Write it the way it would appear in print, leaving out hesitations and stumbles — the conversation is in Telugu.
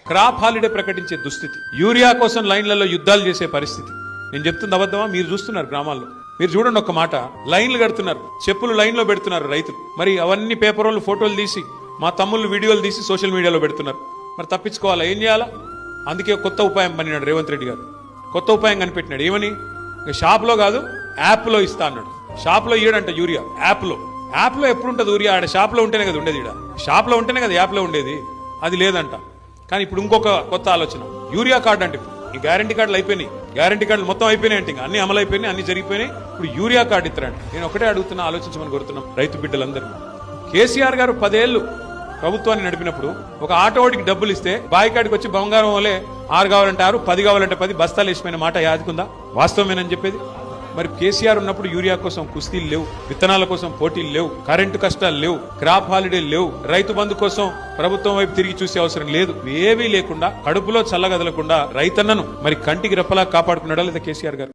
క్రాప్ హాలిడే ప్రకటించే దుస్థితి, యూరియా కోసం లైన్లలో యుద్ధాలు చేసే పరిస్థితి. నేను చెప్తుంది అబద్ధమా? మీరు చూస్తున్నారు గ్రామాల్లో. మీరు చూడండి ఒక్క మాట, లైన్లు కడుతున్నారు, చెప్పులు లైన్లో పెడుతున్నారు రైతులు. మరి అవన్నీ పేపర్ వాళ్ళు ఫోటోలు తీసి, మా తమ్ముళ్ళు వీడియోలు తీసి సోషల్ మీడియాలో పెడుతున్నారు. మరి తప్పించుకోవాలా? ఏం చేయాలా? అందుకే కొత్త ఉపాయం పనినాడు రేవంత్ రెడ్డి గారు. కొత్త ఉపాయం కనిపెట్టినాడు. ఏమని? షాప్లో కాదు, యాప్లో ఇస్తా అన్నాడు. షాప్లో ఇయ్యడంట యూరియా, యాప్లో ఎప్పుడు ఉంటుంది యూరియా? ఆడ షాప్లో ఉంటేనే కదా ఉండేది, ఈడ షాప్లో ఉంటేనే కదా యాప్లో ఉండేది. అది లేదంట. కానీ ఇప్పుడు ఇంకొక కొత్త ఆలోచన, యూరియా కార్డు అంటే ఇప్పుడు ఈ గ్యారంటీ కార్డులు అయిపోయినాయి, గ్యారంటీ కార్డులు మొత్తం అయిపోయినాయి అంటే, ఇంకా అన్ని అమలు అయిపోయినాయి, అన్ని జరిగిపోయినాయి. ఇప్పుడు యూరియా కార్డు ఇస్తారంట. నేను ఒకటే అడుగుతున్నా, ఆలోచించమని కోరుతున్నాం రైతు బిడ్డలందరూ. కేసీఆర్ గారు 10 ఏళ్లు ప్రభుత్వాన్ని నడిపినప్పుడు ఒక ఆటోడికి డబ్బులు ఇస్తే బాయికాడికి వచ్చి బంగారం వల్లే 6 కావాలంటే 6, 10 కావాలంటే 10 బస్తాలు వేసిపోయిన మాట యాదుకుందా? వాస్తవమేనని చెప్పేది. మరి కేసీఆర్ ఉన్నప్పుడు యూరియా కోసం కుస్తీలు లేవు, విత్తనాల కోసం పోటీలు లేవు, కరెంటు కష్టాలు లేవు, క్రాప్ హాలిడే లేవు, రైతు బంధు కోసం ప్రభుత్వం వైపు తిరిగి చూసే అవసరం లేదు. ఏవీ లేకుండా కడుపులో చల్లగదలకుండా రైతన్నను మరి కంటికి రెప్పలా కాపాడుకున్నాడా లేదా కేసీఆర్ గారు?